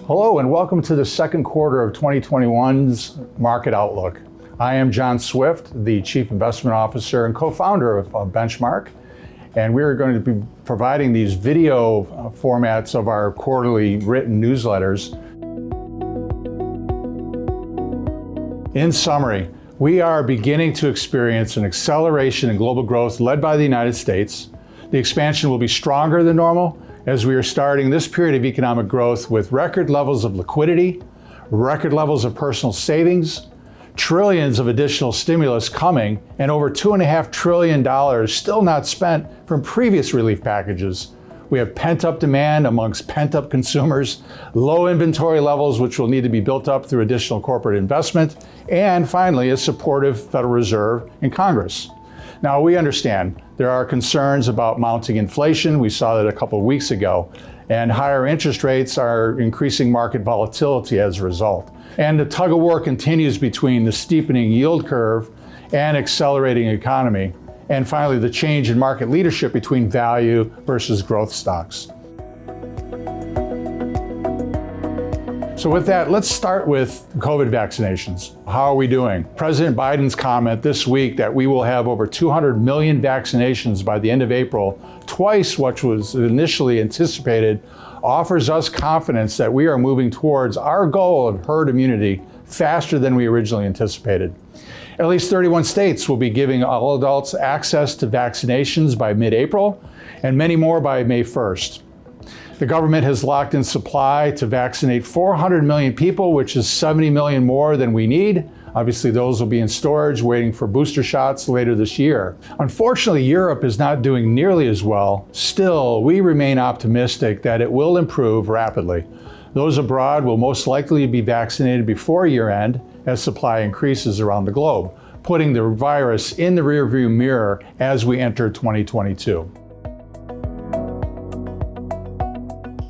Hello and welcome to the second quarter of 2021's Market Outlook. I am John Swift, the Chief Investment Officer and co-founder of Benchmark, and we are going to be providing these video formats of our quarterly written newsletters. In summary, we are beginning to experience an acceleration in global growth led by the United States. The expansion will be stronger than normal as we are starting this period of economic growth with record levels of liquidity, record levels of personal savings, trillions of additional stimulus coming, and over $2.5 trillion still not spent from previous relief packages. We have pent-up demand amongst pent-up consumers, low inventory levels which will need to be built up through additional corporate investment, and finally a supportive Federal Reserve and Congress. Now, we understand there are concerns about mounting inflation. We saw that a couple of weeks ago, and higher interest rates are increasing market volatility as a result. And the tug of war continues between the steepening yield curve and accelerating economy, and finally the change in market leadership between value versus growth stocks. So with that, let's start with COVID vaccinations. How are we doing? President Biden's comment this week that we will have over 200 million vaccinations by the end of April, twice what was initially anticipated, offers us confidence that we are moving towards our goal of herd immunity faster than we originally anticipated. At least 31 states will be giving all adults access to vaccinations by mid-April, and many more by May 1st. The government has locked in supply to vaccinate 400 million people, which is 70 million more than we need. Obviously, those will be in storage waiting for booster shots later this year. Unfortunately, Europe is not doing nearly as well. Still, we remain optimistic that it will improve rapidly. Those abroad will most likely be vaccinated before year-end as supply increases around the globe, putting the virus in the rearview mirror as we enter 2022.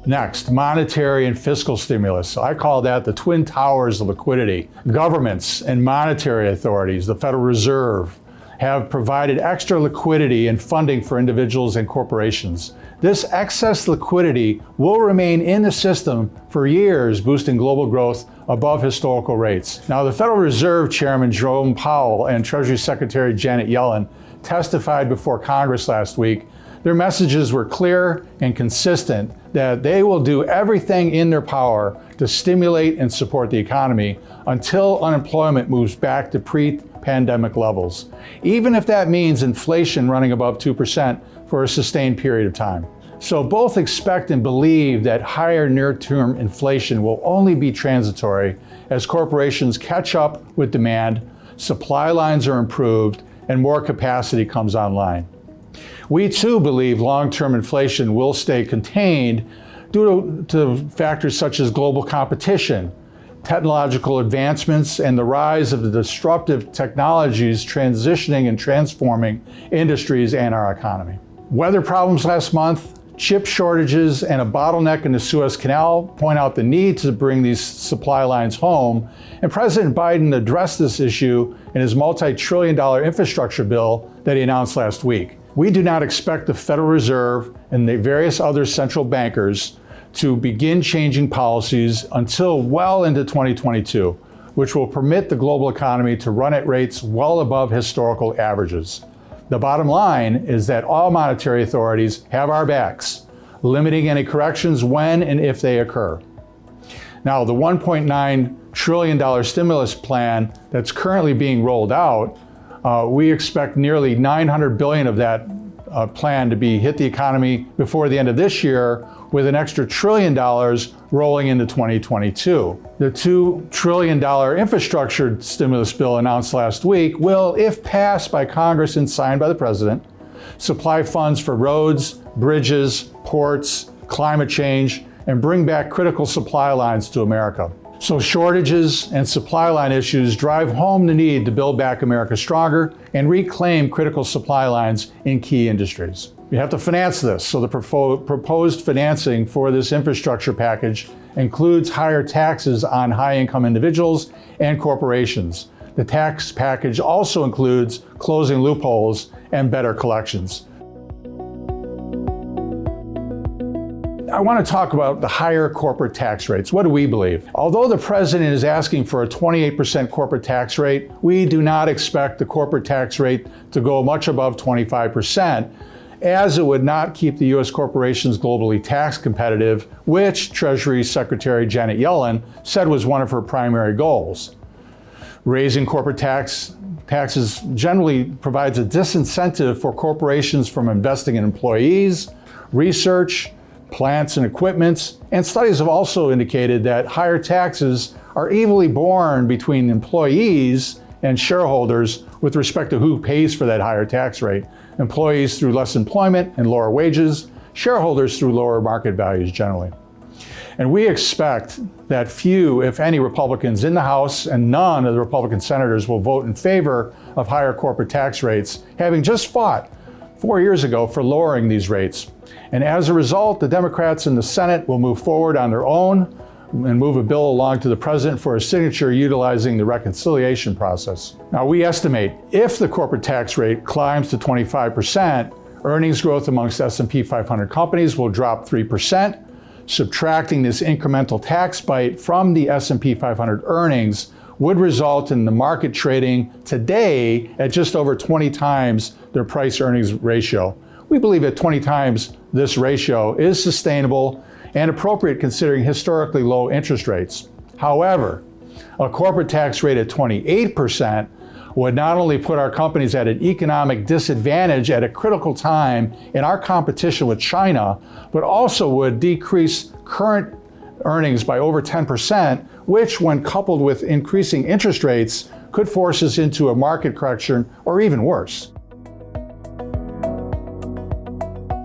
Next, monetary and fiscal stimulus. I call that the twin towers of liquidity. Governments and monetary authorities, the Federal Reserve, have provided extra liquidity and funding for individuals and corporations. This excess liquidity will remain in the system for years, boosting global growth above historical rates. Now, the Federal Reserve Chairman Jerome Powell and Treasury Secretary Janet Yellen testified before Congress last week. Their messages were clear and consistent that they will do everything in their power to stimulate and support the economy until unemployment moves back to pre-pandemic levels, even if that means inflation running above 2% for a sustained period of time. So both expect and believe that higher near-term inflation will only be transitory as corporations catch up with demand, supply lines are improved, and more capacity comes online. We too believe long-term inflation will stay contained due to factors such as global competition, technological advancements, and the rise of the disruptive technologies transitioning and transforming industries and our economy. Weather problems last month, chip shortages, and a bottleneck in the Suez Canal point out the need to bring these supply lines home, and President Biden addressed this issue in his multi-trillion-dollar infrastructure bill that he announced last week. We do not expect the Federal Reserve and the various other central bankers to begin changing policies until well into 2022, which will permit the global economy to run at rates well above historical averages. The bottom line is that all monetary authorities have our backs, limiting any corrections when and if they occur. Now, the $1.9 trillion stimulus plan that's currently being rolled out, we expect nearly $900 billion of that plan to be hit the economy before the end of this year, with an extra $1 trillion rolling into 2022. The $2 trillion infrastructure stimulus bill announced last week will, if passed by Congress and signed by the President, supply funds for roads, bridges, ports, climate change, and bring back critical supply lines to America. So shortages and supply line issues drive home the need to build back America stronger and reclaim critical supply lines in key industries. You have to finance this, so the proposed financing for this infrastructure package includes higher taxes on high-income individuals and corporations. The tax package also includes closing loopholes and better collections. want to talk about the higher corporate tax rates. What do we believe? Although the president is asking for a 28% corporate tax rate, we do not expect the corporate tax rate to go much above 25%, as it would not keep the U.S. corporations globally tax competitive, which Treasury Secretary Janet Yellen said was one of her primary goals. Raising corporate taxes generally provides a disincentive for corporations from investing in employees, research, plants and equipment, and studies have also indicated that higher taxes are evenly borne between employees and shareholders with respect to who pays for that higher tax rate. Employees through less employment and lower wages, shareholders through lower market values generally. And we expect that few, if any, Republicans in the House and none of the Republican senators will vote in favor of higher corporate tax rates, having just fought 4 years ago for lowering these rates. And as a result, the Democrats in the Senate will move forward on their own and move a bill along to the president for a signature utilizing the reconciliation process. Now, we estimate if the corporate tax rate climbs to 25%, earnings growth amongst S&P 500 companies will drop 3%. Subtracting this incremental tax bite from the S&P 500 earnings would result in the market trading today at just over 20 times their price-earnings ratio. We believe that 20 times this ratio is sustainable and appropriate considering historically low interest rates. However, a corporate tax rate at 28% would not only put our companies at an economic disadvantage at a critical time in our competition with China, but also would decrease current earnings by over 10%, which, when coupled with increasing interest rates, could force us into a market correction or even worse.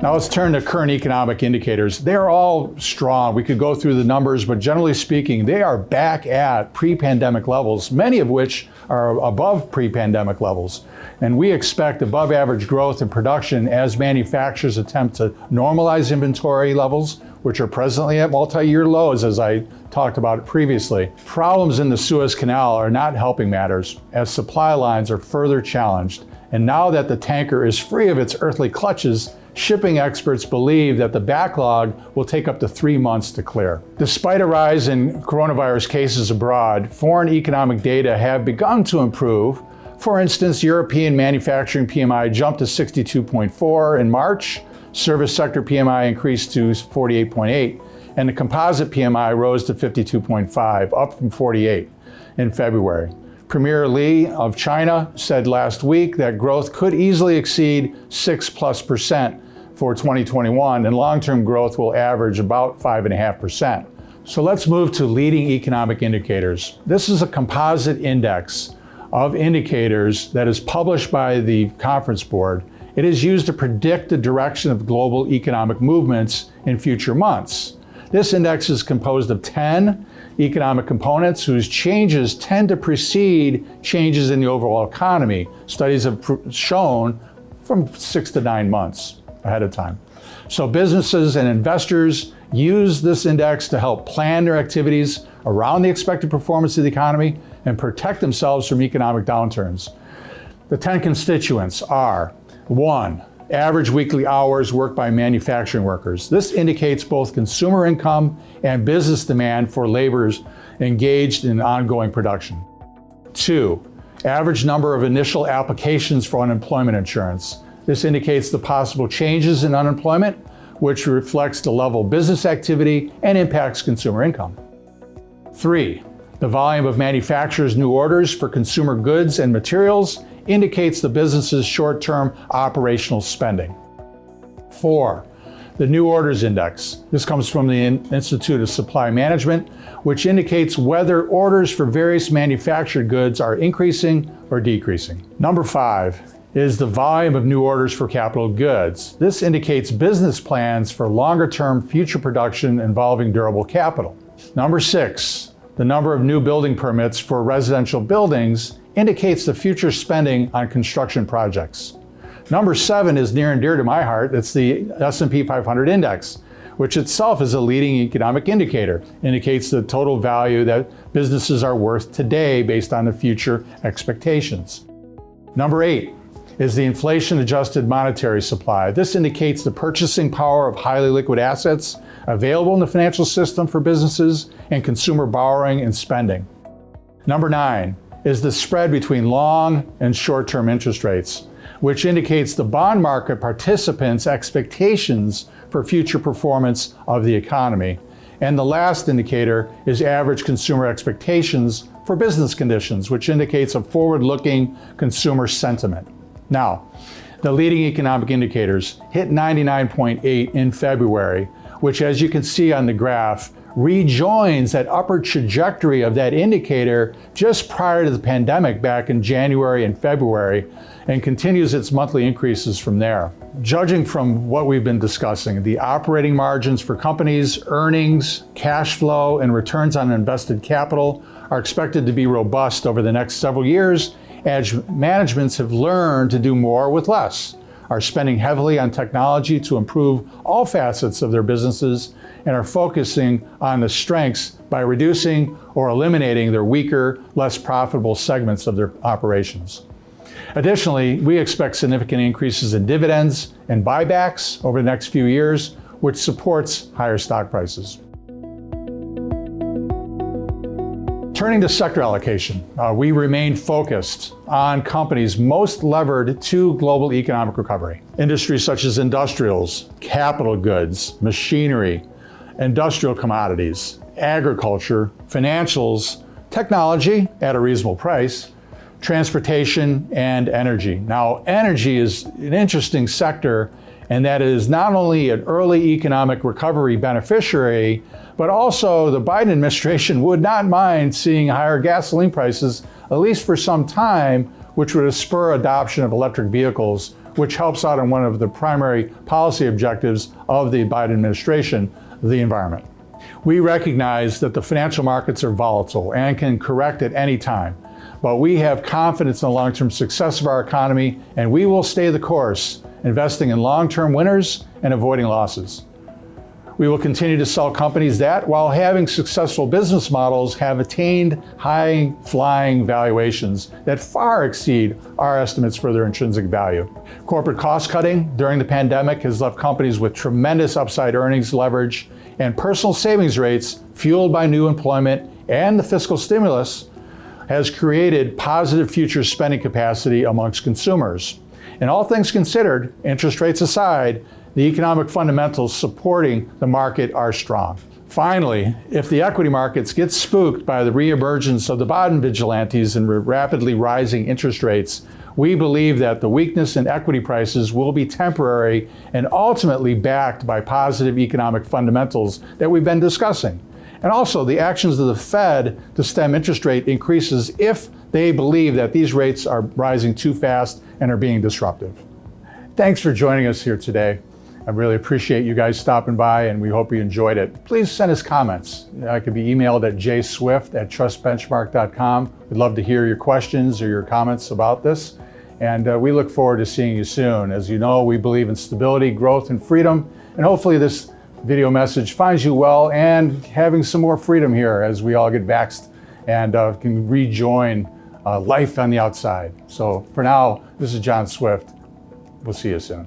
Now let's turn to current economic indicators. They're all strong. We could go through the numbers, but generally speaking, they are back at pre-pandemic levels, many of which are above pre-pandemic levels. And we expect above average growth in production as manufacturers attempt to normalize inventory levels, which are presently at multi-year lows, as I talked about previously. Problems in the Suez Canal are not helping matters, as supply lines are further challenged. And now that the tanker is free of its earthly clutches, shipping experts believe that the backlog will take up to 3 months to clear. Despite a rise in coronavirus cases abroad, foreign economic data have begun to improve. For instance, European manufacturing PMI jumped to 62.4 in March, service sector PMI increased to 48.8, and the composite PMI rose to 52.5, up from 48 in February. Premier Li of China said last week that growth could easily exceed 6+% for 2021, and long-term growth will average about 5.5%. So let's move to leading economic indicators. This is a composite index of indicators that is published by the Conference Board. It is used to predict the direction of global economic movements in future months. This index is composed of 10 economic components whose changes tend to precede changes in the overall economy. Studies have shown from 6 to 9 months ahead of time. So businesses and investors use this index to help plan their activities around the expected performance of the economy and protect themselves from economic downturns. The 10 constituents are: 1, average weekly hours worked by manufacturing workers. This indicates both consumer income and business demand for laborers engaged in ongoing production. 2, average number of initial applications for unemployment insurance. This indicates the possible changes in unemployment, which reflects the level of business activity and impacts consumer income. 3, the volume of manufacturers' new orders for consumer goods and materials indicates the business's short-term operational spending. 4, the new orders index. This comes from the Institute of Supply Management, which indicates whether orders for various manufactured goods are increasing or decreasing. Number 5 is the volume of new orders for capital goods. This indicates business plans for longer-term future production involving durable capital. Number 6, the number of new building permits for residential buildings indicates the future spending on construction projects. Number 7 is near and dear to my heart. It's the S&P 500 index, which itself is a leading economic indicator. Indicates the total value that businesses are worth today based on the future expectations. Number 8 is the inflation-adjusted monetary supply. This indicates the purchasing power of highly liquid assets available in the financial system for businesses and consumer borrowing and spending. Number 9 is the spread between long and short-term interest rates, which indicates the bond market participants' expectations for future performance of the economy. And the last indicator is average consumer expectations for business conditions, which indicates a forward-looking consumer sentiment. Now, the leading economic indicators hit 99.8 in February, which, as you can see on the graph, rejoins that upward trajectory of that indicator just prior to the pandemic back in January and February, and continues its monthly increases from there. Judging from what we've been discussing, the operating margins for companies, earnings, cash flow, and returns on invested capital are expected to be robust over the next several years as managements have learned to do more with less, are spending heavily on technology to improve all facets of their businesses, and are focusing on the strengths by reducing or eliminating their weaker, less profitable segments of their operations. Additionally, we expect significant increases in dividends and buybacks over the next few years, which supports higher stock prices. Turning to sector allocation, we remain focused on companies most levered to global economic recovery. Industries such as industrials, capital goods, machinery, industrial commodities, agriculture, financials, technology at a reasonable price, transportation, and energy. Now, energy is an interesting sector, and that is not only an early economic recovery beneficiary, but also the Biden administration would not mind seeing higher gasoline prices, at least for some time, which would spur adoption of electric vehicles, which helps out on one of the primary policy objectives of the Biden administration, the environment. We recognize that the financial markets are volatile and can correct at any time, but we have confidence in the long-term success of our economy, and we will stay the course, investing in long-term winners and avoiding losses. We will continue to sell companies that, while having successful business models, have attained high-flying valuations that far exceed our estimates for their intrinsic value. Corporate cost-cutting during the pandemic has left companies with tremendous upside earnings leverage, and personal savings rates, fueled by new employment and the fiscal stimulus, has created positive future spending capacity amongst consumers. And all things considered, interest rates aside, the economic fundamentals supporting the market are strong. Finally, if the equity markets get spooked by the reemergence of the bond vigilantes and rapidly rising interest rates, we believe that the weakness in equity prices will be temporary and ultimately backed by positive economic fundamentals that we've been discussing. And also the actions of the Fed to stem interest rate increases if they believe that these rates are rising too fast and are being disruptive. Thanks for joining us here today. I really appreciate you guys stopping by, and we hope you enjoyed it. Please send us comments. I can be emailed at jswift@trustbenchmark.com. We'd love to hear your questions or your comments about this. And we look forward to seeing you soon. As you know, we believe in stability, growth, and freedom. And hopefully this video message finds you well and having some more freedom here as we all get vaxxed and can rejoin life on the outside. So for now, this is John Swift. We'll see you soon.